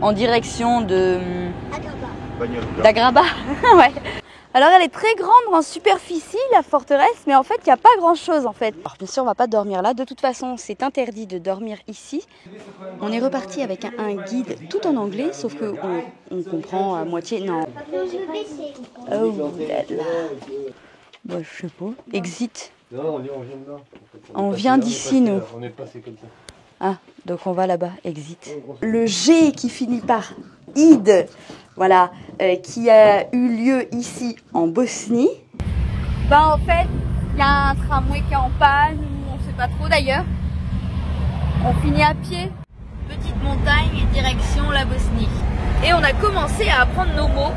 En direction de d'Agraba. Ouais. Alors elle est très grande en superficie, la forteresse, mais en fait il n'y a pas grand chose en fait. Alors bien sûr on va pas dormir là, de toute façon c'est interdit de dormir ici. On est reparti avec un guide tout en anglais, sauf que on comprend à moitié, non. Oh là là. Bah, je sais pas. Exit. Non, on vient de là. On vient d'ici nous. On est passé comme ça. Ah, donc on va là-bas, exit. Le G qui finit par id, voilà, qui a eu lieu ici en Bosnie. Ben en fait, il y a un tramway qui est en panne, ou on sait pas trop d'ailleurs. On finit à pied, petite montagne et direction la Bosnie. Et on a commencé à apprendre nos mots.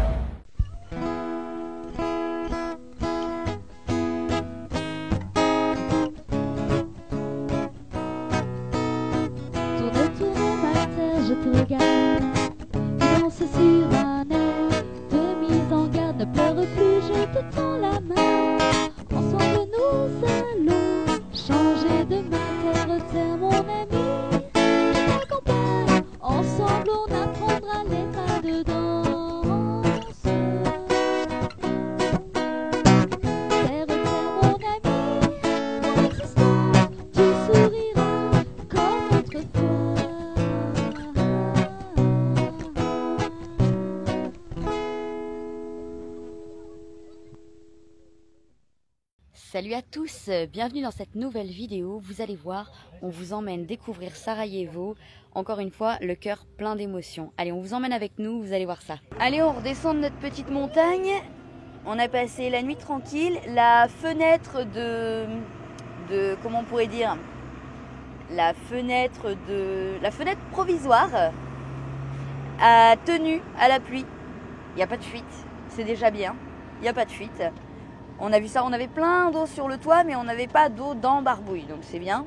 Je te regarde, tu danses sur un air de mise en garde. Ne pleure plus, je te tends la main. Ensemble nous allons changer de main. Terre, mon ami, je t'accompagne. Ensemble on apprendra les pas de danse. Terre, mon ami, mon existence, tu souriras comme autrefois. Salut à tous, bienvenue dans cette nouvelle vidéo. Vous allez voir, on vous emmène découvrir Sarajevo. Encore une fois, le cœur plein d'émotions. Allez, on vous emmène avec nous, vous allez voir ça. Allez, on redescend de notre petite montagne. On a passé la nuit tranquille. La fenêtre de comment on pourrait dire, la fenêtre provisoire a tenu à la pluie. Il n'y a pas de fuite, c'est déjà bien. Il n'y a pas de fuite. On a vu ça, on avait plein d'eau sur le toit, mais on n'avait pas d'eau dans Barbouille, donc c'est bien.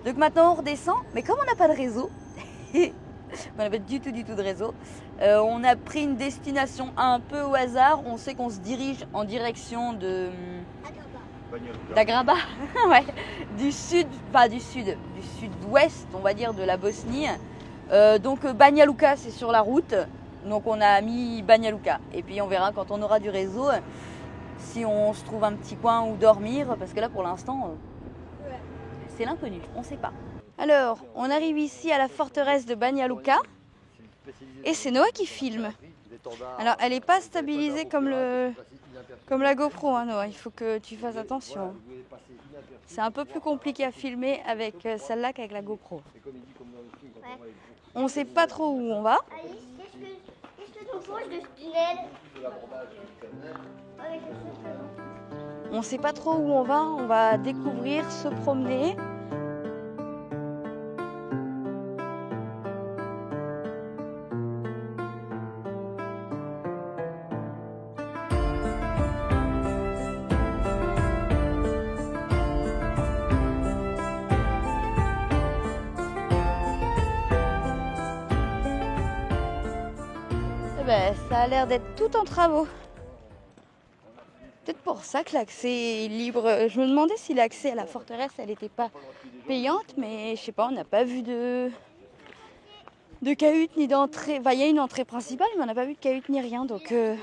Donc maintenant on redescend, mais comme on n'a pas de réseau, on n'a pas du tout de réseau, on a pris une destination un peu au hasard. On sait qu'on se dirige en direction d'Agraba, ouais, du sud-ouest, on va dire, de la Bosnie. Donc Banja Luka, c'est sur la route, donc on a mis Banja Luka. Et puis on verra quand on aura du réseau, si on se trouve un petit coin où dormir, parce que là pour l'instant, c'est l'inconnu, on ne sait pas. Alors, on arrive ici à la forteresse de Banja Luka, et c'est Noah qui filme. Alors, elle n'est pas stabilisée comme la GoPro, hein, Noah, il faut que tu fasses attention. C'est un peu plus compliqué à filmer avec celle-là qu'avec la GoPro. On ne sait pas trop où on va. On ne sait pas trop où on va découvrir, se promener. Ben, ça a l'air d'être tout en travaux. Peut-être pour ça que l'accès est libre. Je me demandais si l'accès à la forteresse, elle n'était pas payante, mais je sais pas, on n'a pas vu de cahute ni d'entrée. Enfin, il y a une entrée principale, mais on n'a pas vu de cahute ni rien. Donc, ouais,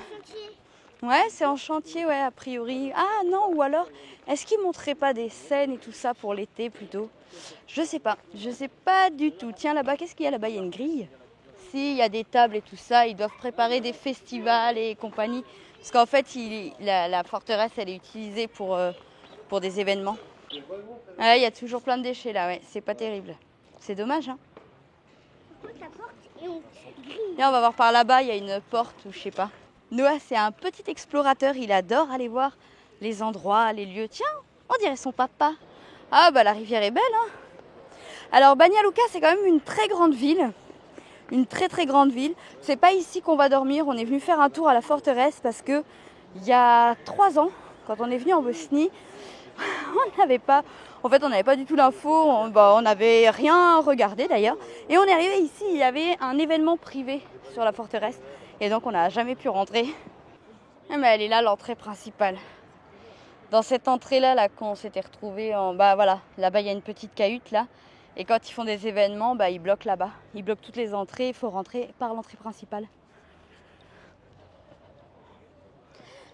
c'est en chantier, ouais, a priori. Ah non, ou alors, est-ce qu'ils montreraient pas des scènes et tout ça pour l'été plutôt? Je sais pas du tout. Tiens, là-bas, qu'est-ce qu'il y a là-bas? Il y a une grille. Si, il y a des tables et tout ça, ils doivent préparer des festivals et compagnie. Parce qu'en fait, la forteresse, elle est utilisée pour des événements. Ouais, il y a toujours plein de déchets là, ouais, c'est pas terrible. C'est dommage, hein. Et on va voir par là-bas, il y a une porte ou je sais pas. Noah, c'est un petit explorateur, il adore aller voir les endroits, les lieux. Tiens, on dirait son papa. Ah bah la rivière est belle, hein. Alors Banja Luka, c'est quand même une très grande ville. Une très très grande ville. C'est pas ici qu'on va dormir. On est venu faire un tour à la forteresse parce que il y a 3 ans, quand on est venu en Bosnie, on n'avait pas du tout l'info. On n'avait rien regardé d'ailleurs. Et on est arrivé ici, il y avait un événement privé sur la forteresse. Et donc on n'a jamais pu rentrer. Mais elle est là, l'entrée principale. Dans cette entrée là, quand on s'était retrouvés, voilà, là-bas il y a une petite cahute là. Et quand ils font des événements, bah, ils bloquent là-bas. Ils bloquent toutes les entrées, il faut rentrer par l'entrée principale.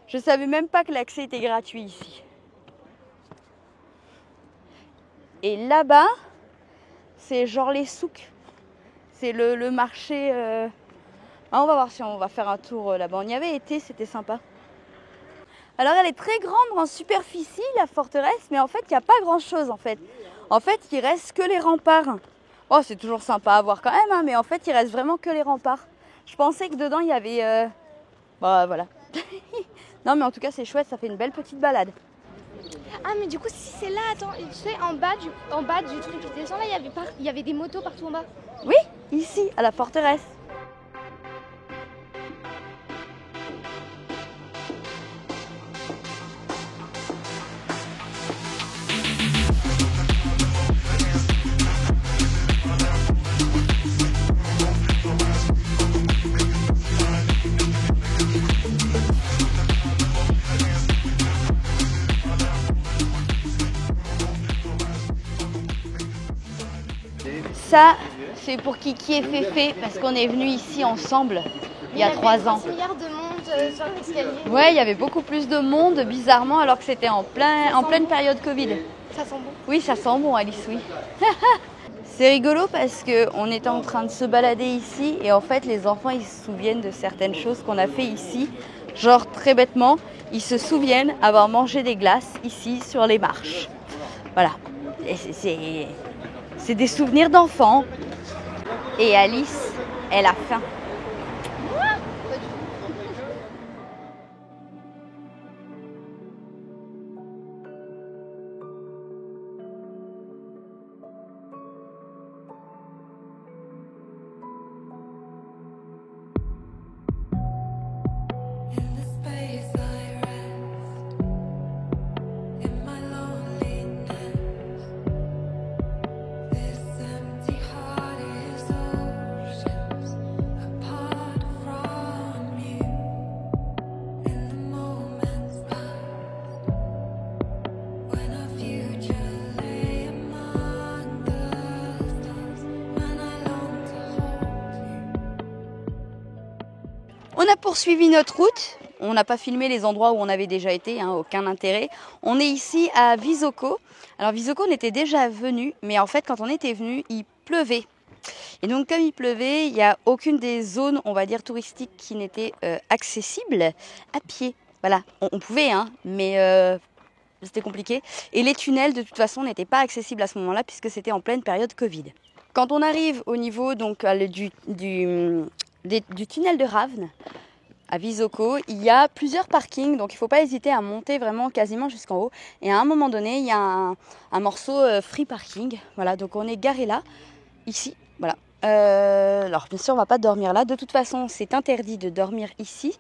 Je savais même pas que l'accès était gratuit ici. Et là-bas, c'est genre les souks. C'est le marché. Ah, on va voir si on va faire un tour là-bas. On y avait été, c'était sympa. Alors elle est très grande en superficie, la forteresse, mais en fait, il n'y a pas grand-chose en fait. En fait, il reste que les remparts. Oh, c'est toujours sympa à voir quand même, hein, mais en fait, il reste vraiment que les remparts. Je pensais que dedans, il y avait... Bah voilà. Non, mais en tout cas, c'est chouette, ça fait une belle petite balade. Ah, mais du coup, si c'est là, attends, tu sais, en bas du truc qui descend, là, il y avait des motos partout en bas. Oui, ici, à la forteresse. Ça, c'est pour Kiki et Féfé, parce qu'on est venus ici ensemble il y a 3 ans. Il y avait 3 milliards de monde sur l'escalier. Ouais, il y avait beaucoup plus de monde, bizarrement, alors que c'était en pleine période Covid. Ça sent bon. Oui, ça sent bon, Alice, oui. C'est rigolo parce qu'on était en train de se balader ici et en fait, les enfants, ils se souviennent de certaines choses qu'on a fait ici. Genre, très bêtement, ils se souviennent avoir mangé des glaces ici sur les marches. Voilà. Et c'est des souvenirs d'enfants. Et Alice, elle a faim. On a poursuivi notre route. On n'a pas filmé les endroits où on avait déjà été, hein, aucun intérêt. On est ici à Visoko. Alors Visoko, on était déjà venu, mais en fait quand on était venu, il pleuvait. Et donc comme il pleuvait, il n'y a aucune des zones, on va dire, touristiques qui n'était accessible à pied. Voilà, on pouvait, hein, mais c'était compliqué. Et les tunnels, de toute façon, n'étaient pas accessibles à ce moment-là, puisque c'était en pleine période Covid. Quand on arrive au niveau donc, du tunnel de Ravn, à Visoko, il y a plusieurs parkings, donc il ne faut pas hésiter à monter vraiment quasiment jusqu'en haut. Et à un moment donné, il y a un morceau free parking. Voilà, donc on est garé là, ici. Voilà. Alors bien sûr, on ne va pas dormir là. De toute façon, c'est interdit de dormir ici,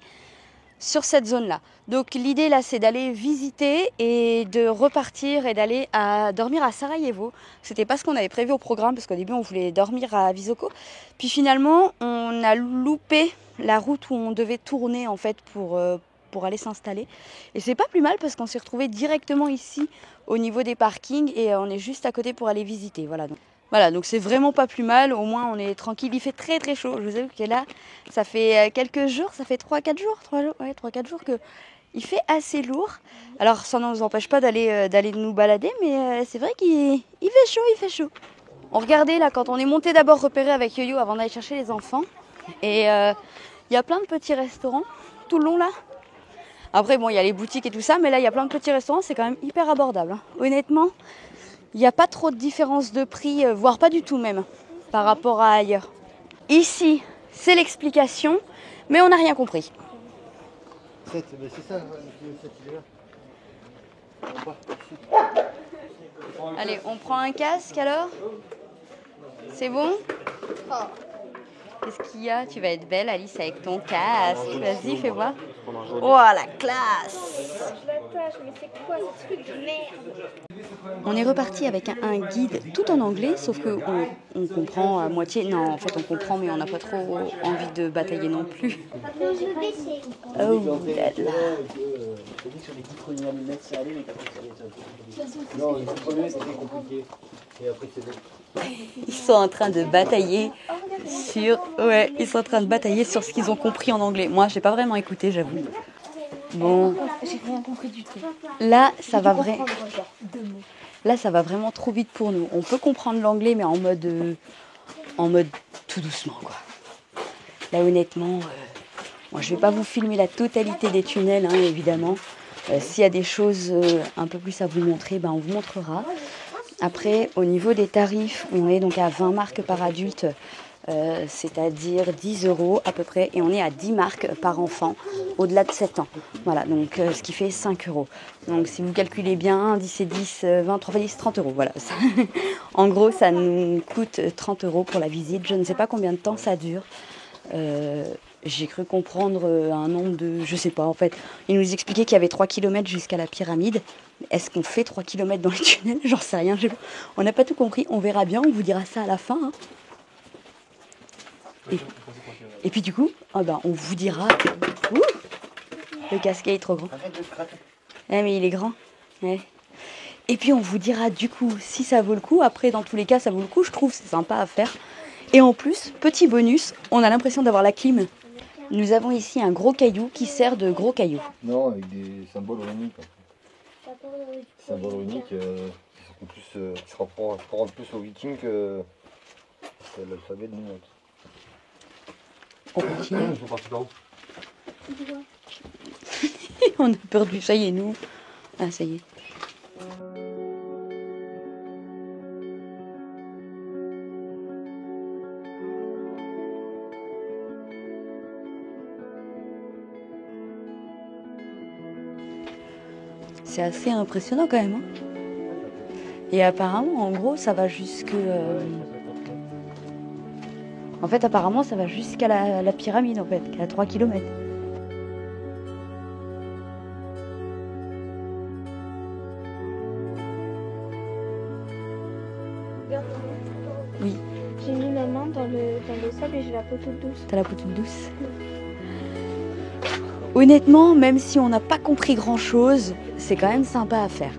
sur cette zone-là. Donc l'idée là, c'est d'aller visiter et de repartir et d'aller dormir à Sarajevo. C'était pas ce qu'on avait prévu au programme, parce qu'au début, on voulait dormir à Visoko. Puis finalement, on a loupé la route où on devait tourner en fait pour aller s'installer. Et c'est pas plus mal parce qu'on s'est retrouvé directement ici au niveau des parkings et on est juste à côté pour aller visiter. Voilà, donc c'est vraiment pas plus mal, au moins on est tranquille. Il fait très très chaud, je vous avoue que là, ça fait quelques jours, ça fait 3-4 jours, 3-4 jours que il fait assez lourd. Alors ça ne nous empêche pas d'aller nous balader, mais c'est vrai qu'il fait chaud. On regardait là, quand on est monté d'abord repérer avec Yo-Yo avant d'aller chercher les enfants. Et il y a plein de petits restaurants tout le long là. Après bon, il y a les boutiques et tout ça, mais là il y a plein de petits restaurants, c'est quand même hyper abordable. Hein. Honnêtement, il n'y a pas trop de différence de prix, voire pas du tout même, par rapport à ailleurs. Ici, c'est l'explication, mais on n'a rien compris. C'est ça, cette idée-là. Allez, on prend un casque alors? C'est bon? Qu'est-ce qu'il y a? Tu vas être belle, Alice, avec ton casque. Vas-y, fais voir. Oh, la classe! Je l'attache, mais c'est quoi ce truc de merde? On est reparti avec un guide tout en anglais, sauf qu'on comprend à moitié. Non, en fait, on comprend, mais on n'a pas trop envie de batailler non plus. Oh là là. J'ai dit que sur les 10 premiers mètres ça allait, mais qu'après ça allait un peu compliqué. Non, les 10 premiers c'était compliqué. Et après c'est bon. Ils sont en train de batailler sur... Ouais, ils sont en train de batailler sur ce qu'ils ont compris en anglais. Moi, j'ai pas vraiment écouté, j'avoue. Bon. J'ai rien compris du tout. Là, ça va vraiment trop vite pour nous. On peut comprendre l'anglais, mais en mode tout doucement, quoi. Là, honnêtement, moi, je vais pas vous filmer la totalité des tunnels, hein, évidemment. S'il y a des choses un peu plus à vous montrer, ben, on vous montrera. Après, au niveau des tarifs, on est donc à 20 marques par adulte, c'est-à-dire 10 € à peu près, et on est à 10 marques par enfant, au-delà de 7 ans. Voilà, donc ce qui fait 5 €. Donc si vous calculez bien, 10 et 10, 20, 3 fois 10, 30 €. Voilà. En gros, ça nous coûte 30 € pour la visite. Je ne sais pas combien de temps ça dure. J'ai cru comprendre un nombre de... Je sais pas, en fait. Il nous expliquait qu'il y avait 3 km jusqu'à la pyramide. Est-ce qu'on fait 3 km dans les tunnels? J'en sais rien. On n'a pas tout compris. On verra bien. On vous dira ça à la fin. Hein. Et puis du coup, oh ben, on vous dira... Ouh, le casquet est trop grand. Ouais, mais il est grand. Ouais. Et puis on vous dira du coup si ça vaut le coup. Après, dans tous les cas, ça vaut le coup. Je trouve c'est sympa à faire. Et en plus, petit bonus, on a l'impression d'avoir la clim. Nous avons ici un gros caillou qui sert de gros caillou. Non, avec des symboles runiques. Symboles runiques qui se rapportent plus aux vikings que l'alphabet de nous. On continue. Ils sont partis par où? On a perdu, ça y est, nous. Ah, ça y est. C'est assez impressionnant quand même. Hein. Et apparemment, en gros, ça va jusque... En fait, apparemment, ça va jusqu'à la pyramide, en fait, à 3 km. Oui. J'ai mis ma main dans le sable et j'ai la peau toute douce. T'as la peau toute douce. Honnêtement, même si on n'a pas compris grand-chose, c'est quand même sympa à faire.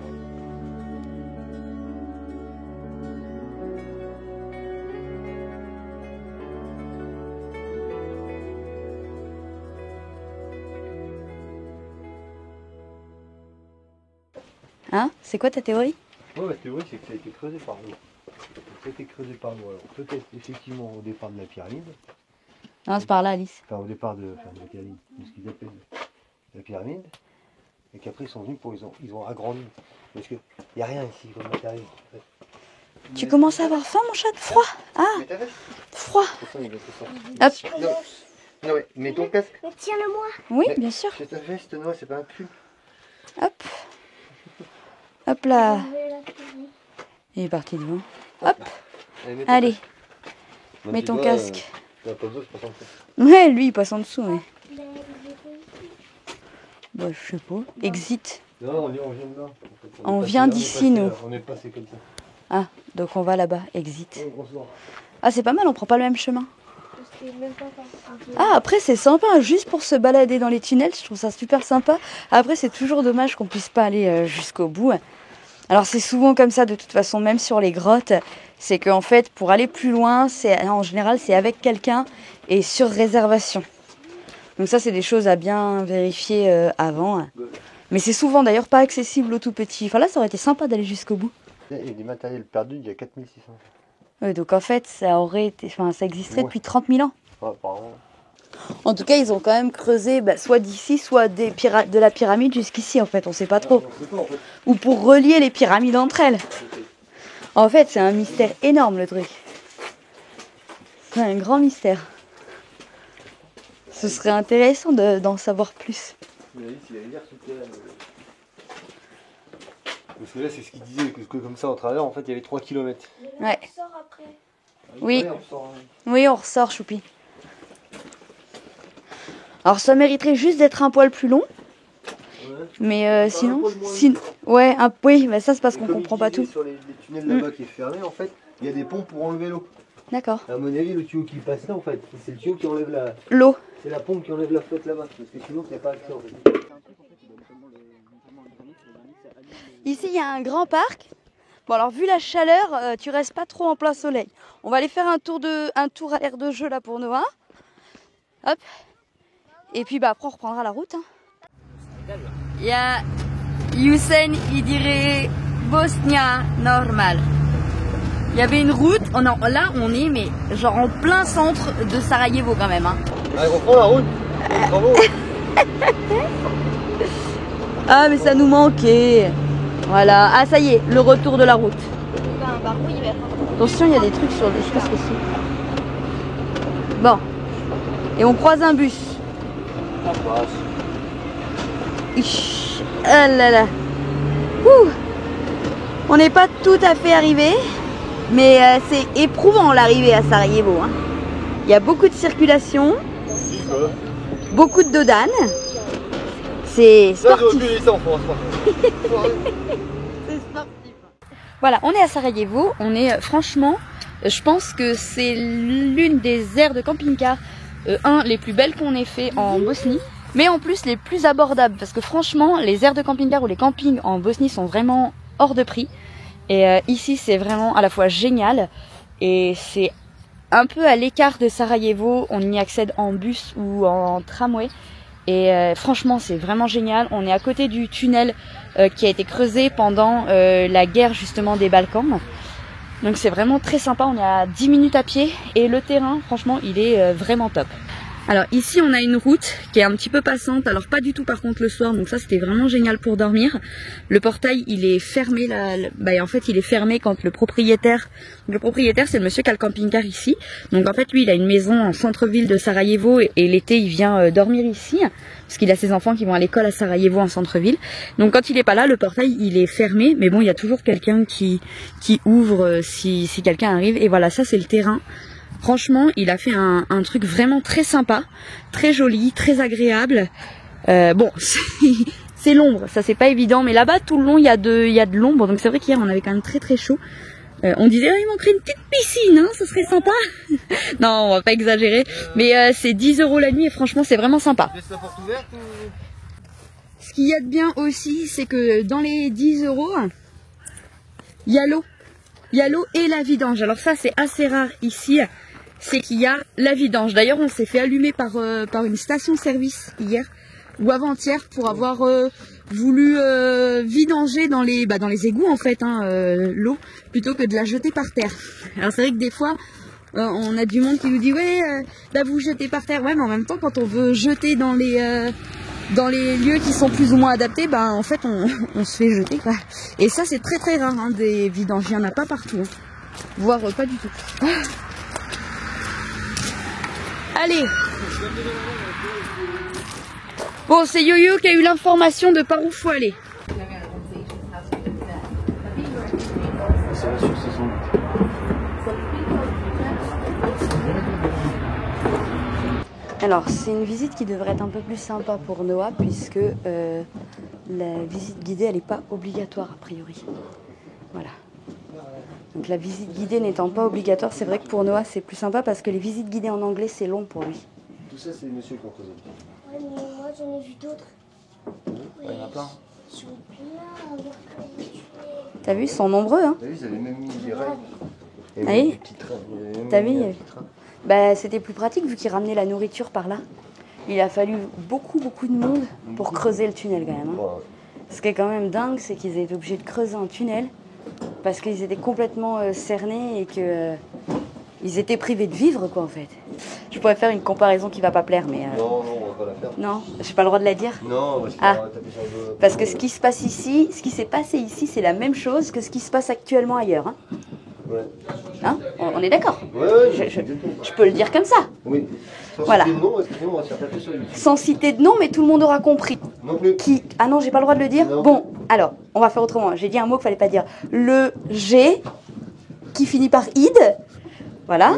Hein? C'est quoi ta théorie? Ouais, ma théorie c'est que ça a été creusé par l'eau. Ça a été creusé par l'eau. Alors peut-être effectivement au départ de la pyramide. Non, c'est par là, Alice. Enfin au départ de la pyramide, de ce qu'ils appellent la pyramide. Et qu'après ils sont venus ils ont agrandi. Parce qu'il n'y a rien ici comme matériel. En fait. Tu commences à avoir faim, mon chat? Froid? Ah, Mais ta veste? froid. De toute façon, il va te sortir. Hop. Non, ouais, mets ton casque. Mais tiens-le-moi. Oui, Mais bien sûr. c'est ta veste, non, c'est pas un pull. Hop. Hop là. Il est parti devant. Hop. Allez, mets ton Allez, casque. Bon, mets tu ton vois, casque. la pause d'eau, c'est pas sympa. Ouais, lui, il passe en dessous. Ouais. Bah, je sais pas. Exit. Non, on vient de là. En fait. On est vient passé là, d'ici, nous. On est passé comme ça. Ah, donc on va là-bas. Exit. Oh, bonsoir. Ah, c'est pas mal, on prend pas le même chemin. Je sais même pas parti. Ah, après, c'est sympa, juste pour se balader dans les tunnels, je trouve ça super sympa. Après, c'est toujours dommage qu'on puisse pas aller jusqu'au bout. Alors, c'est souvent comme ça, de toute façon, même sur les grottes. C'est qu'en fait, pour aller plus loin, en général, c'est avec quelqu'un et sur réservation. Donc ça, c'est des choses à bien vérifier avant. Mais c'est souvent d'ailleurs pas accessible aux tout petits. Enfin là, ça aurait été sympa d'aller jusqu'au bout. Il y a des matériels perdus, il y a 4600. Ouais, donc en fait, ça existerait depuis 30 000 ans. Ouais, apparemment. En tout cas, ils ont quand même creusé soit d'ici, soit de la pyramide jusqu'ici, en fait. On sait pas trop. On sait pas, en fait. Ou pour relier les pyramides entre elles. En fait, c'est un mystère énorme, le truc. C'est un grand mystère. Ce serait intéressant d'en savoir plus. Mais Alice, il y a une guerre sous terre. Parce que là, c'est ce qu'il disait, que comme ça, en travers, en fait, il y avait 3 km. Ouais. On sort après. Oui. Ouais, on ressort, hein. Oui, on ressort, Choupi. Alors, ça mériterait juste d'être un poil plus long. Ouais. Mais sinon... un poil moins Ouais, oui, mais ça, c'est parce Et qu'on comme comprend il pas disait, tout. Sur les tunnels là-bas qui est fermé, en fait, il y a des pompes pour enlever l'eau. D'accord. À mon avis, le tuyau qui passe là, en fait, c'est le tuyau qui enlève la... L'eau. C'est la pompe qui enlève la flotte là-bas. Parce que sinon, il n'y a pas accès, en fait. Ici, il y a un grand parc. Bon, alors vu la chaleur, tu restes pas trop en plein soleil. On va aller faire un tour à l'aire de jeu là pour Noah. Hop. Et puis bah après on reprendra la route. Il y a Hussein, il dirait Bosnia normal. Il y avait une route, là on est mais genre en plein centre de Sarajevo quand même. Hein. Allez, on reprend la route. Bravo. Ah mais ça nous manquait. Voilà, ah ça y est, le retour de la route. Attention, il y a des trucs sur le... Je sais pas ce que c'est. Bon, et on croise un bus. Ça passe. Ah là là. Ouh. On n'est pas tout à fait arrivé, mais c'est éprouvant l'arrivée à Sarajevo. Hein. Il y a beaucoup de circulation, beaucoup de dodanes. C'est sportif. C'est sportif. Voilà, on est à Sarajevo. On est franchement, je pense que c'est l'une des aires de camping-car, les plus belles qu'on ait fait en Bosnie. Mais en plus les plus abordables parce que franchement les aires de camping-car ou les campings en Bosnie sont vraiment hors de prix et ici c'est vraiment à la fois génial et c'est un peu à l'écart de Sarajevo, on y accède en bus ou en tramway et franchement c'est vraiment génial. On est à côté du tunnel qui a été creusé pendant la guerre justement des Balkans, donc c'est vraiment très sympa. On est à 10 minutes à pied et le terrain franchement il est vraiment top. Alors ici on a une route qui est un petit peu passante, alors pas du tout par contre le soir, donc ça c'était vraiment génial pour dormir. Le portail il est fermé, en fait il est fermé quand le propriétaire c'est le monsieur qui a le camping-car ici. Donc en fait lui il a une maison en centre-ville de Sarajevo et l'été il vient dormir ici, parce qu'il a ses enfants qui vont à l'école à Sarajevo en centre-ville. Donc quand il est pas là, le portail il est fermé, mais bon il y a toujours quelqu'un qui ouvre si quelqu'un arrive. Et voilà, ça c'est le terrain. Franchement, il a fait un truc vraiment très sympa, très joli, très agréable. Bon, c'est l'ombre, ça c'est pas évident, mais là-bas tout le long il y a de l'ombre, donc c'est vrai qu'hier on avait quand même très chaud. On disait il manquerait une petite piscine, hein, ce serait sympa. Non, on va pas exagérer, mais c'est 10 € la nuit et franchement c'est vraiment sympa. Laisse la porte ouverte ou... Ce qu'il y a de bien aussi, c'est que dans les 10 €, il y a l'eau. Il y a l'eau et la vidange. Alors ça c'est assez rare ici, c'est qu'il y a la vidange. D'ailleurs on s'est fait allumer par une station-service hier ou avant-hier pour avoir voulu vidanger dans les égouts en fait, hein, l'eau, plutôt que de la jeter par terre. Alors c'est vrai que des fois on a du monde qui nous dit ouais là vous jetez par terre, ouais mais en même temps quand on veut jeter dans les lieux qui sont plus ou moins adaptés, en fait on se fait jeter quoi. Et ça c'est très rare, hein, des vidanges, il n'y en a pas partout, hein. Voire pas du tout. Allez. Bon, c'est Yo-Yo qui a eu l'information de par où faut aller. Alors, c'est une visite qui devrait être un peu plus sympa pour Noah, puisque la visite guidée, elle n'est pas obligatoire a priori. Voilà. Donc la visite guidée n'étant pas obligatoire, c'est vrai que pour Noah, c'est plus sympa parce que les visites guidées en anglais, c'est long pour lui. Tout ça, c'est les messieurs qui ont causé. Ouais, mais moi, j'en ai vu d'autres. Il y en a plein. Ils sont pleins. T'as vu, ils sont nombreux, hein. T'as vu, ils avaient même mis des règles. Ah oui. Des petits trains. T'as vu, c'était plus pratique vu qu'ils ramenaient la nourriture par là. Il a fallu beaucoup de monde pour creuser le tunnel quand même. Hein. Ouais. Ce qui est quand même dingue, c'est qu'ils étaient obligés de creuser un tunnel parce qu'ils étaient complètement cernés et que ils étaient privés de vivre quoi en fait. Je pourrais faire une comparaison qui va pas plaire, mais Non, on va pas la faire. non, j'ai pas le droit de la dire. Non, parce que Parce que ce qui se passe ici, ce qui s'est passé ici, c'est la même chose que ce qui se passe actuellement ailleurs. Hein. Ouais. Hein, on est d'accord. Ouais, je peux le dire comme ça. Oui. Sans Voilà. citer de nom, excusez-moi, on va se faire taper sur les... Sans citer de nom, mais tout le monde aura compris. Non plus. Qui... Ah non, j'ai pas le droit de le dire. Non. Bon, alors, on va faire autrement. J'ai dit un mot qu'il fallait pas dire. Le G qui finit par id. Voilà.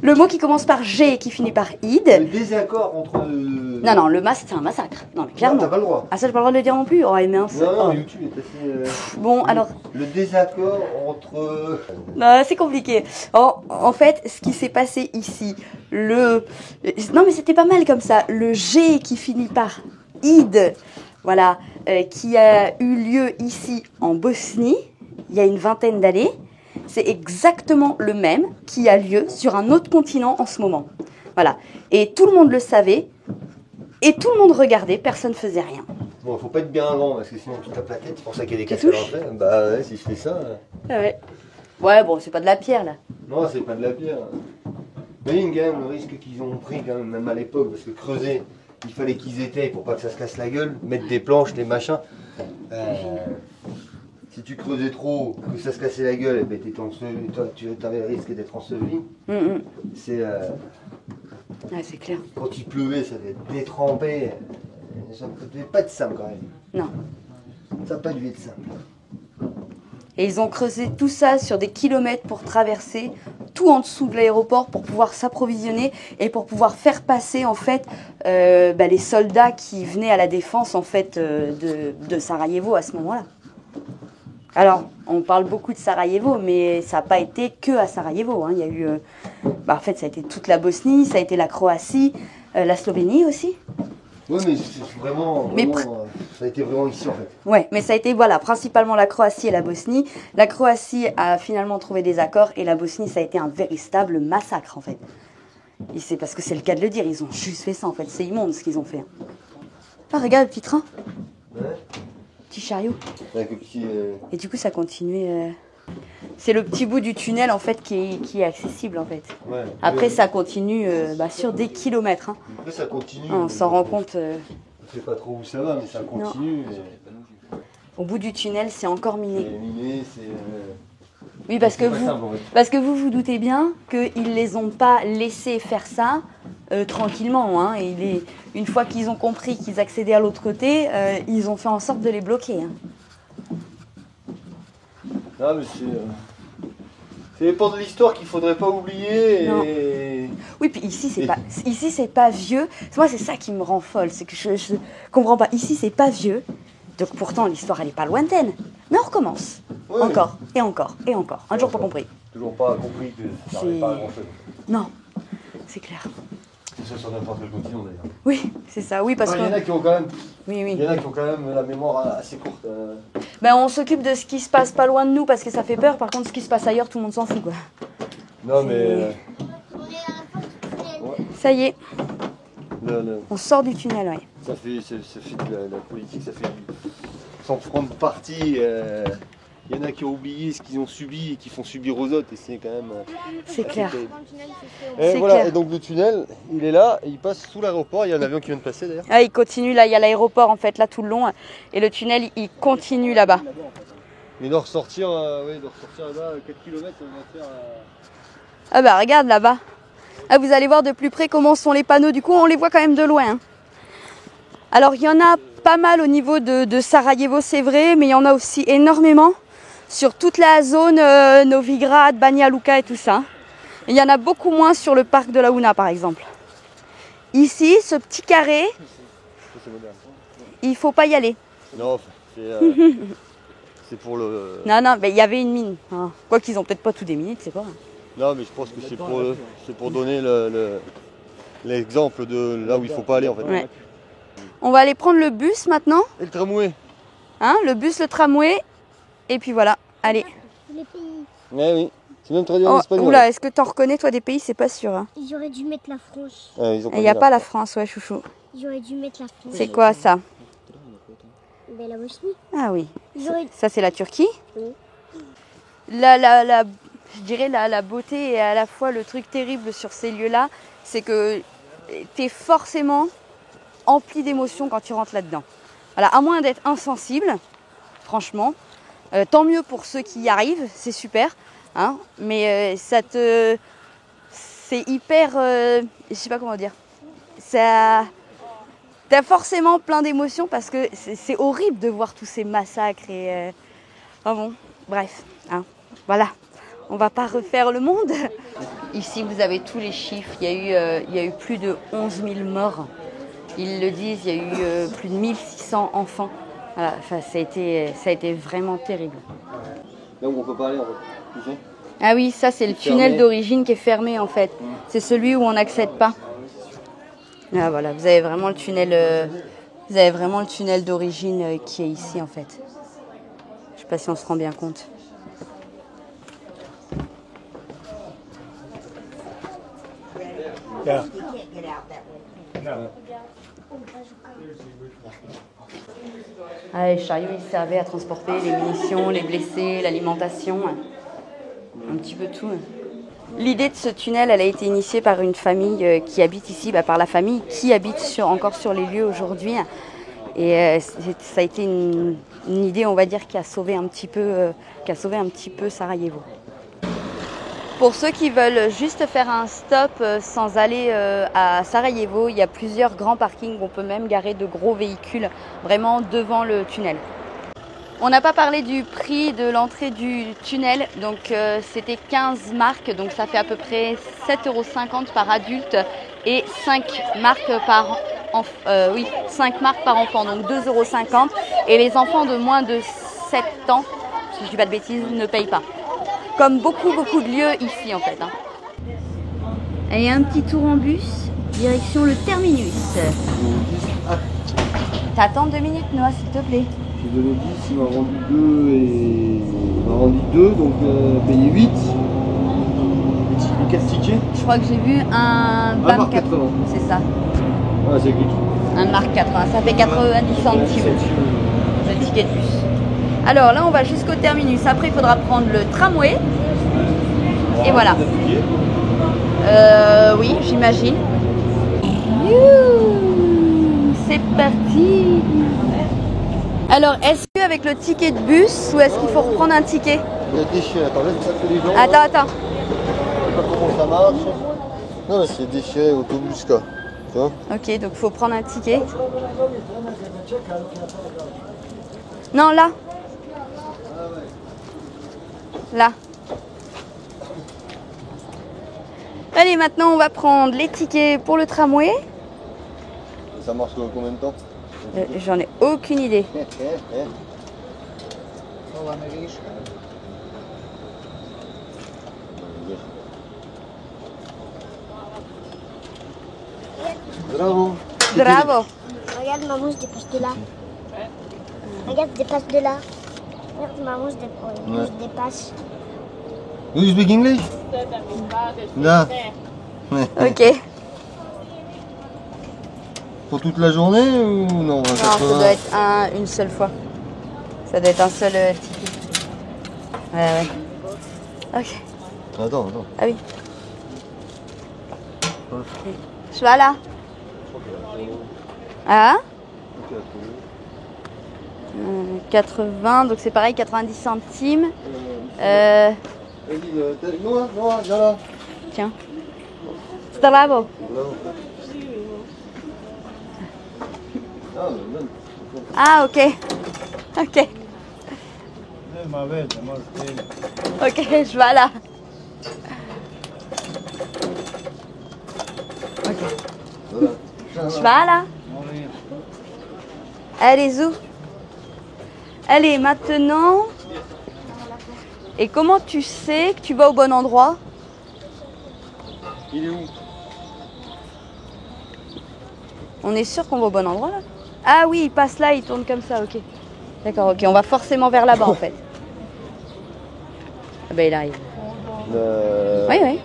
Le mot qui commence par G et qui finit par id. Le désaccord entre... Non, le masque, c'est un massacre. Non, mais clairement. Non, t'as pas le droit. Ah, ça, j'ai pas le droit de le dire non plus. Oh, mince. Non, YouTube est assez... Bon, alors... Le désaccord entre... Non, c'est compliqué. En fait, ce qui s'est passé ici, Non, mais c'était pas mal comme ça. Le G qui finit par id, voilà, qui a eu lieu ici en Bosnie, il y a une vingtaine d'années, c'est exactement le même qui a lieu sur un autre continent en ce moment. Voilà. Et tout le monde le savait, et tout le monde regardait, personne ne faisait rien. Bon, faut pas être bien grand parce que sinon tu tapes la tête, c'est pour ça qu'il y a des casques à l'entrée. Bah ouais, si je fais ça. Ouais. Ouais, bon, c'est pas de la pierre là. Non, c'est pas de la pierre. Imagine quand même le risque qu'ils ont pris quand même à l'époque, parce que creuser, il fallait qu'ils étayent pour pas que ça se casse la gueule, mettre des planches, des machins. Si tu creusais trop, que ça se cassait la gueule, et ben tu avais le risque d'être enseveli. C'est c'est clair. quand il pleuvait, ça devait être détrempé. Ça ne devait pas être simple quand même. Non. Ça n'a pas dû être simple. Et ils ont creusé tout ça sur des kilomètres pour traverser tout en dessous de l'aéroport pour pouvoir s'approvisionner et pour pouvoir faire passer en fait les soldats qui venaient à la défense en fait de Sarajevo à ce moment-là. Alors, on parle beaucoup de Sarajevo, mais ça n'a pas été que à Sarajevo. Hein. Il y a eu, en fait, ça a été toute la Bosnie, ça a été la Croatie, la Slovénie aussi. Oui, mais c'est vraiment ça a été vraiment ici en fait. Ouais, mais ça a été principalement la Croatie et la Bosnie. La Croatie a finalement trouvé des accords et la Bosnie, ça a été un véritable massacre en fait. Et c'est parce que c'est le cas de le dire, ils ont juste fait ça en fait, c'est immonde ce qu'ils ont fait. Ah, regarde le petit train. Ouais. Petit chariot. Avec le petit, Et du coup, ça continue. C'est le petit bout du tunnel en fait qui est accessible en fait. Ouais. Après, ça continue sur des kilomètres. Hein. Après, ça continue. On s'en rend compte. Je ne sais pas trop où ça va, mais ça continue. Au bout du tunnel, c'est encore miné. C'est miné, c'est. Oui, parce que vous fait. doutez bien qu'ils les ont pas laissés faire ça tranquillement. Hein, et une fois qu'ils ont compris qu'ils accédaient à l'autre côté, ils ont fait en sorte de les bloquer. Hein. Non, mais c'est les pans de l'histoire qu'il faudrait pas oublier. Oui, puis ici c'est pas vieux. Moi, c'est ça qui me rend folle, c'est que je comprends pas. Ici, c'est pas vieux. Donc pourtant, l'histoire, elle est pas lointaine. Mais on recommence. Ouais. Encore, et encore, et encore. Un jour pas compris. Toujours pas compris que ça n'arrive pas à grand chose. Non, c'est clair. C'est ça sur n'importe quel continent d'ailleurs. Oui, c'est ça, oui, parce Il y en a qui ont quand même. Oui. Il y en a qui ont quand même la mémoire assez courte. On s'occupe de ce qui se passe pas loin de nous parce que ça fait peur. Par contre, ce qui se passe ailleurs, tout le monde s'en fout, quoi. Non, mais. Ça y est. On sort du tunnel, ouais. Ça fait de la politique, ça fait sans prendre parti. Il y en a qui ont oublié ce qu'ils ont subi et qui font subir aux autres, et c'est quand même. C'est clair. Et voilà, clair. Et donc le tunnel, il est là, et il passe sous l'aéroport. Il y a un avion qui vient de passer d'ailleurs. Ah, il continue là, il y a l'aéroport en fait là tout le long, et le tunnel il continue là-bas. Il doit ressortir, là-bas, 4 km, on va faire. Ah bah regarde là-bas. Ah, vous allez voir de plus près comment sont les panneaux, du coup on les voit quand même de loin. Hein. Alors il y en a pas mal au niveau de Sarajevo, c'est vrai, mais il y en a aussi énormément sur toute la zone Novigrad, Banja Luka et tout ça. Et il y en a beaucoup moins sur le parc de la Una par exemple. Ici, ce petit carré, il faut pas y aller. Non, c'est pour le... Non, mais il y avait une mine. Hein. Quoi qu'ils ont peut-être pas tout déminé, tu sais pas. Non, mais je pense que c'est pour donner l'exemple de là où il faut pas aller en fait. Ouais. On va aller prendre le bus maintenant. Et le tramway. Hein, le bus, le tramway. Et puis voilà, allez. Les pays. Ouais, oui, c'est même traduit en espagnol. Oula, est-ce que t'en reconnais toi des pays? C'est pas sûr. Hein. Ils auraient dû mettre la France. Il n'y a pas la France, ouais, chouchou. Ils auraient dû mettre la France. C'est quoi ça? La Bosnie. Ah oui. Auraient... Ça c'est la Turquie. Oui. Je dirais la beauté et à la fois le truc terrible sur ces lieux-là, c'est que t'es forcément empli d'émotions quand tu rentres là-dedans. Voilà, à moins d'être insensible, franchement, tant mieux pour ceux qui y arrivent, c'est super, hein, mais c'est hyper, je sais pas comment dire, t'as forcément plein d'émotions parce que c'est horrible de voir tous ces massacres et bon, bref, hein, voilà. On va pas refaire le monde. Ici, vous avez tous les chiffres. Il y a eu plus de 11 000 morts. Ils le disent, il y a eu plus de 1600 enfants. Voilà, enfin, ça a été vraiment terrible. Là où on peut pas aller en fait. Tu sais ? Ah oui, ça c'est le tunnel d'origine qui est fermé en fait. C'est celui où on n'accède pas. Ah voilà, vous avez vraiment le tunnel Vous avez vraiment le tunnel d'origine qui est ici en fait. Je sais pas si on se rend bien compte. Yeah. Ah, les chariots, ils servaient à transporter les munitions, les blessés, l'alimentation, un petit peu tout. L'idée de ce tunnel, elle a été initiée par une famille qui habite ici, par la famille qui habite encore sur les lieux aujourd'hui. Et ça a été une idée, on va dire, qui a sauvé un petit peu Sarajevo. Pour ceux qui veulent juste faire un stop sans aller à Sarajevo, il y a plusieurs grands parkings où on peut même garer de gros véhicules vraiment devant le tunnel. On n'a pas parlé du prix de l'entrée du tunnel, donc c'était 15 marks, donc ça fait à peu près 7,50 € par adulte et 5 marks par enfant, donc 2,50 €. Et les enfants de moins de 7 ans, si je ne dis pas de bêtises, ne payent pas. Comme beaucoup de lieux ici en fait. Allez, un petit tour en bus, direction le terminus. T'attends 2 minutes, Noah, s'il te plaît. J'ai donné 10, il m'a rendu 2 et il m'a rendu 2, donc payé 8. Et 4 tickets. Je crois que j'ai vu un marque 80. C'est ça. Ah, c'est clic. Un marque 80, ça fait 90 centimes le ticket de bus. Alors là, on va jusqu'au terminus. Après, il faudra prendre le tramway. Et voilà. Oui, j'imagine. C'est parti. Alors, est-ce qu'avec le ticket de bus ou est-ce qu'il faut reprendre un ticket? Il y a déchiré. Attends, laisse ça que les gens. Attends. Je sais pas comment ça marche. Non, mais c'est déchiré autobus, quoi. Tu vois? Ok, donc il faut prendre un ticket. Non, là. Là. Allez, maintenant on va prendre les tickets pour le tramway. Ça marche combien de temps? J'en ai aucune idée. Bravo. Bravo. Regarde, maman, je dépasse de là. Regarde, je dépasse de là. Regarde, maman, je dépasse. Do you speak English? Non. Ok. Pour toute la journée ou non? Non, ça doit être une seule fois. Ça doit être un seul ticket. Ouais. Ok. Attends. Ah oui. Je vais là. Ah 80, donc c'est pareil, 90 centimes. Vas-y, Noah, viens là. Tiens. Bravo. Ah, ok. Ok, je vais là. Ok. Je vais là. Allez, zou. Allez, maintenant. Et comment tu sais que tu vas au bon endroit? Il est où? On est sûr qu'on va au bon endroit là? Ah oui, il passe là, il tourne comme ça, ok. D'accord, ok, on va forcément vers là-bas en fait. Ah bah il arrive. Oui.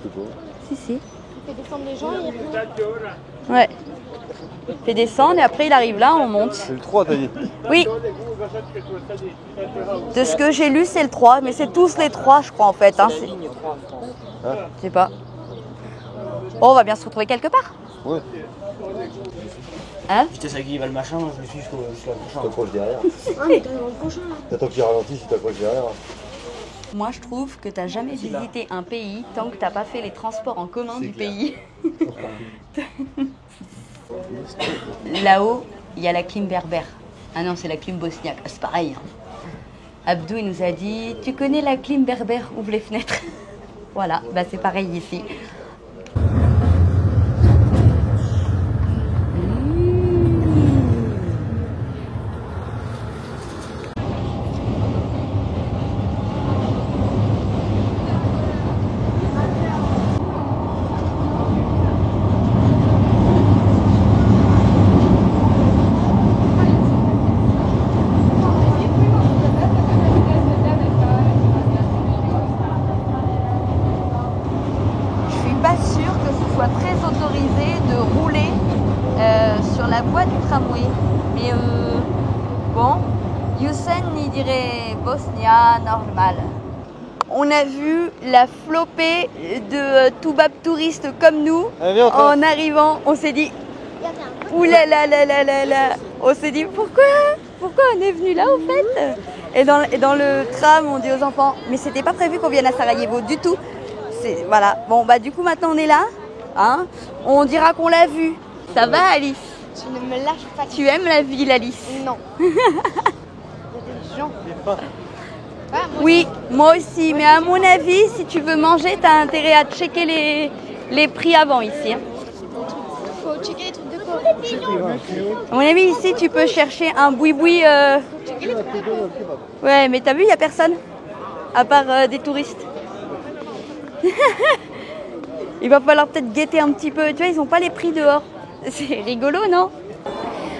C'est quoi? Si. Il fait descendre les gens et Ouais. Il fait descendre et après il arrive là, on monte. C'est le 3, t'as dit? Oui. De ce que j'ai lu, c'est le 3, mais c'est tous les 3, je crois en fait. Hein. Je sais pas. Bon, on va bien se retrouver quelque part. Ouais. Hein? Vitesse à qui il va le machin, je le suis jusqu'à la Tu prochaine. t'approches derrière. Ah, mais t'as le prochain là. T'attends qu'il ralentisse, tu t'approches derrière. Moi, je trouve que t'as jamais visité un pays tant que t'as pas fait les transports en commun du pays. Là-haut, il y a la clim berbère. Ah non, c'est la clim bosniaque. C'est pareil. Hein. Abdou, il nous a dit, tu connais la clim berbère? Ouvre les fenêtres. Voilà, bah c'est pareil ici. la voie du tramway. Mais bon, Yusen il dirait Bosnia normal. On a vu la flopée de toubab touristes comme nous. En arrivant, on s'est dit ouh là là là là là là. On s'est dit pourquoi on est venu là au fait. Et dans le tram, on dit aux enfants mais c'était pas prévu qu'on vienne à Sarajevo du tout. Voilà. Bon bah du coup maintenant on est là. Hein, on dira qu'on l'a vu. Ça va Alice? Tu ne me lâches pas. Tu aimes la ville Alice? Non. Il y a des gens. Ah, oui, moi aussi. Mais à mon avis, si tu veux manger, tu as intérêt à checker les prix avant ici. Hein. Faut checker les trucs de quoi? À mon avis, ici, tu peux chercher un boui-boui. Ouais, mais t'as vu, il n'y a personne. À part des touristes. Il va falloir peut-être guetter un petit peu. Tu vois, ils n'ont pas les prix dehors. C'est rigolo, non?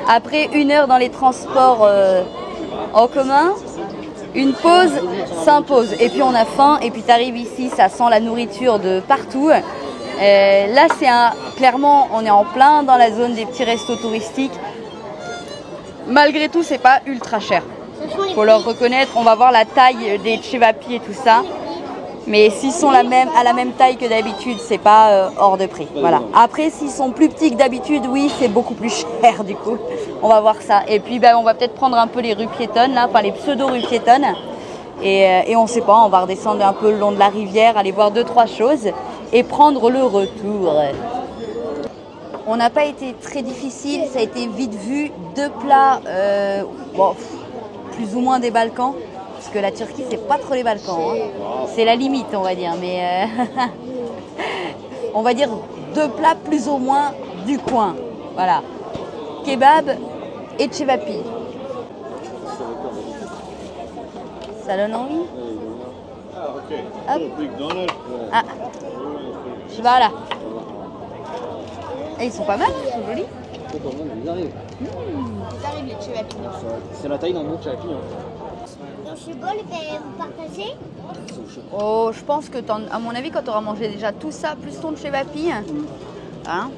Après 1 heure dans les transports en commun, une pause s'impose. Et puis on a faim, et puis tu arrives ici, ça sent la nourriture de partout. Là, clairement, on est en plein dans la zone des petits restos touristiques. Malgré tout, c'est pas ultra cher. Faut leur reconnaître, on va voir la taille des cevapi et tout ça. Mais s'ils sont à la même taille que d'habitude, c'est pas hors de prix. Voilà. Après, s'ils sont plus petits que d'habitude, oui, c'est beaucoup plus cher du coup. On va voir ça. Et puis, on va peut-être prendre un peu les rues piétonnes, là, enfin les pseudo-rues piétonnes. Et on sait pas, on va redescendre un peu le long de la rivière, aller voir 2-3 choses et prendre le retour. On n'a pas été très difficile, ça a été vite vu. 2 plats, plus ou moins des Balkans. Parce que la Turquie, c'est pas trop les Balkans. Hein. C'est la limite, on va dire. Mais on va dire 2 plats plus ou moins du coin. Voilà. Kebab et cevapi. Ça donne envie? Hop. Ah. Voilà. Et ils sont pas mal, ils sont jolis. Ils arrivent. Ils arrivent les cevapi. C'est la taille d'un bon cevapi. Dans ce bol, vous partagez? Oh, je pense que, à mon avis, quand tu auras mangé déjà tout ça, plus ton cevapi, hein.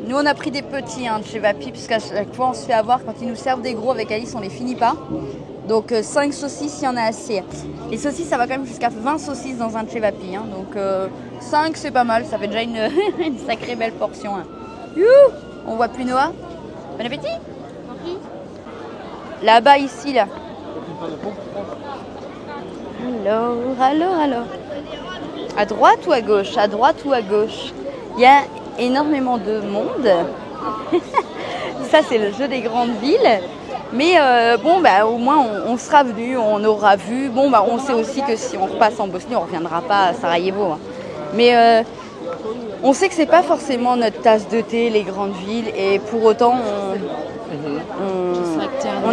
Nous, on a pris des petits cevapi, parce qu'à chaque fois, on se fait avoir. Quand ils nous servent des gros avec Alice, on les finit pas. Donc, 5 saucisses, il y en a assez. Les saucisses, ça va quand même jusqu'à 20 saucisses dans un cevapi. Hein. Donc, 5, c'est pas mal. Ça fait déjà une sacrée belle portion. Hein. Youhou, on voit plus Noah. Bon appétit. Là-bas, ici, là. Alors. À droite ou à gauche? À droite ou à gauche? Il y a énormément de monde. Ça, c'est le jeu des grandes villes. Mais au moins, on sera venu, on aura vu. On sait aussi que si on repasse en Bosnie, on ne reviendra pas à Sarajevo. Hein. Mais on sait que c'est pas forcément notre tasse de thé, les grandes villes. Et pour autant, on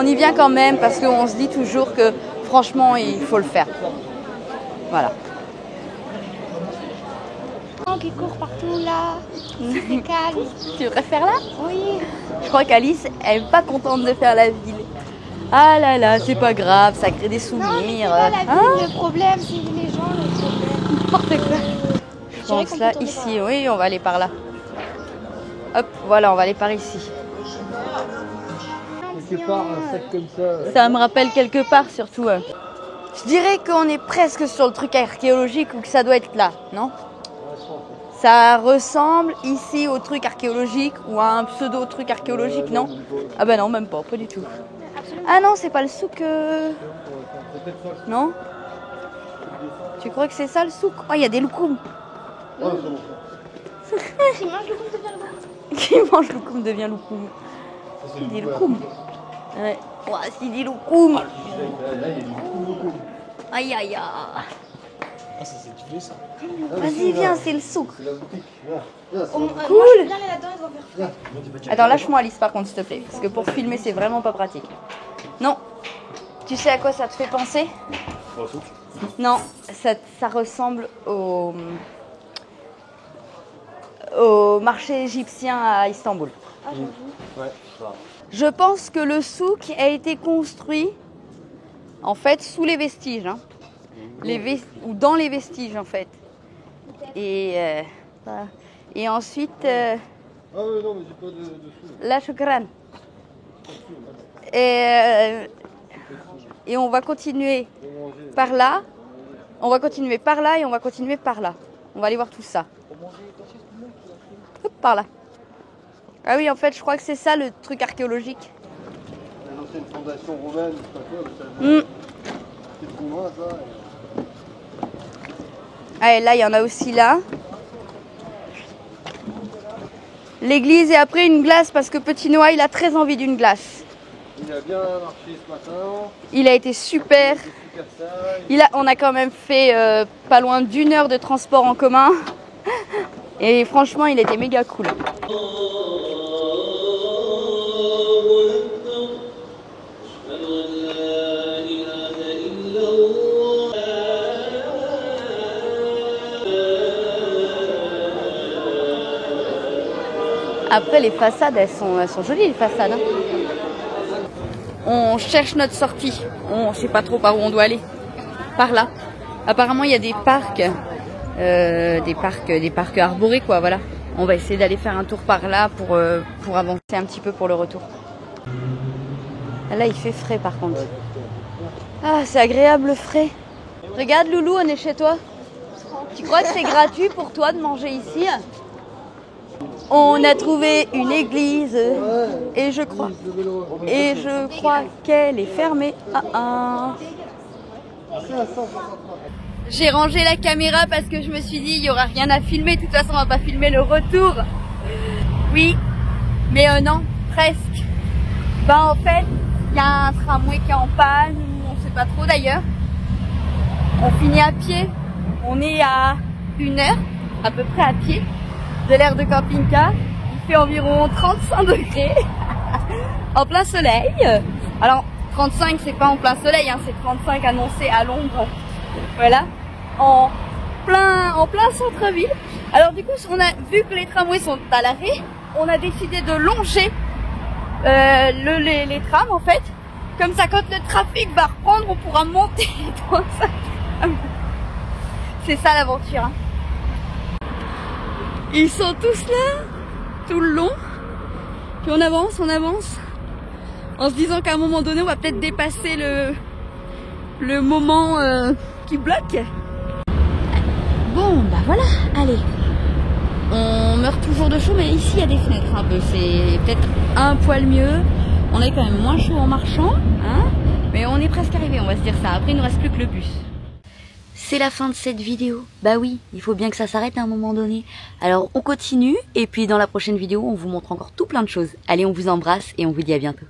y vient quand même parce qu'on se dit toujours que franchement, il faut le faire. Voilà. Qui court partout là, c'est calme. Tu voudrais faire là? Oui. Je crois qu'Alice, elle n'est pas contente de faire la ville. Ah là là, c'est pas grave, ça crée des souvenirs. Non, mais c'est pas la ville, le problème, c'est les gens, le problème. N'importe quoi. Je pense là, ici, oui, on va aller par là. Hop, voilà, on va aller par ici. Quelque part, un sac comme ça. Ça me rappelle quelque part surtout. Je dirais qu'on est presque sur le truc archéologique ou que ça doit être là, non? Ça ressemble ici au truc archéologique ou à un pseudo truc archéologique, non? Ah bah non, même pas du tout. Ah non, c'est pas le souk. Non? Tu crois que c'est ça le souk? Oh, il y a des loukoums. Qui mange le coup devient loukoum. Qui mange loukoum devient loukoum. Des loukoums. Ouais. Oh, c'est des loukoums. Aïe aïe aïe. Ah, ça c'est difficile ça. Vas-y, viens, c'est le souk. Moi, je Cool. peux bien aller là-dedans, ils doivent faire frais. Attends, lâche-moi Alice par contre, s'il te plaît. Parce que pour filmer, c'est vraiment pas pratique. Non. Tu sais à quoi ça te fait penser? Non, ça ressemble au marché égyptien à Istanbul. Ah, j'avoue. Ouais, ça. Je pense que le souk a été construit en fait sous les vestiges. Hein. Ou dans les vestiges en fait. Et ensuite Ah ouais, non, mais j'ai pas de sous. La chocolat. Et on va continuer par là. On va continuer par là et on va continuer par là. On va aller voir tout ça. Hop, par là. Ah oui, en fait, je crois que c'est ça le truc archéologique. L'ancienne fondation romaine, je sais pas quoi, mais ça. C'est trop loin ça. Ah, et là, il y en a aussi là. L'église et après une glace parce que Petit Noah, il a très envie d'une glace. Il a bien marché ce matin. Il a été super. On a quand même fait pas loin d'1 heure de transport en commun. Et franchement, il était méga cool. Après, les façades, elles sont jolies, les façades. Hein. On cherche notre sortie. On ne sait pas trop par où on doit aller. Par là. Apparemment, il y a des parcs. Des parcs arborés, quoi, voilà. On va essayer d'aller faire un tour par là pour avancer un petit peu pour le retour. Là, il fait frais, par contre. Ah, c'est agréable, frais. Regarde, Loulou, on est chez toi. Tu crois que c'est gratuit pour toi de manger ici ? On a trouvé une église et je crois qu'elle est fermée. J'ai rangé la caméra parce que je me suis dit il n'y aura rien à filmer. De toute façon, on va pas filmer le retour. Oui, mais non, presque. En fait, il y a un tramway qui est en panne, on ne sait pas trop d'ailleurs. On finit à pied. On est à 1 heure, à peu près à pied, de l'aire de camping-car. Il fait environ 35 degrés en plein soleil. Alors 35 c'est pas en plein soleil, hein, c'est 35 annoncé à l'ombre. Voilà, en plein centre-ville. Alors du coup, vu que les tramways sont à l'arrêt, on a décidé de longer les trams en fait. Comme ça, quand le trafic va reprendre, on pourra monter dans ça. C'est ça l'aventure. Hein. Ils sont tous là, tout le long. Puis on avance, en se disant qu'à un moment donné, on va peut-être dépasser le moment qui bloque. Bon, bah voilà, allez. On meurt toujours de chaud, mais ici, il y a des fenêtres un peu. C'est peut-être un poil mieux. On est quand même moins chaud en marchant, hein. Mais on est presque arrivé, on va se dire ça. Après, il ne reste plus que le bus. C'est la fin de cette vidéo. Bah oui, il faut bien que ça s'arrête à un moment donné. Alors on continue et puis dans la prochaine vidéo, on vous montre encore tout plein de choses. Allez, on vous embrasse et on vous dit à bientôt.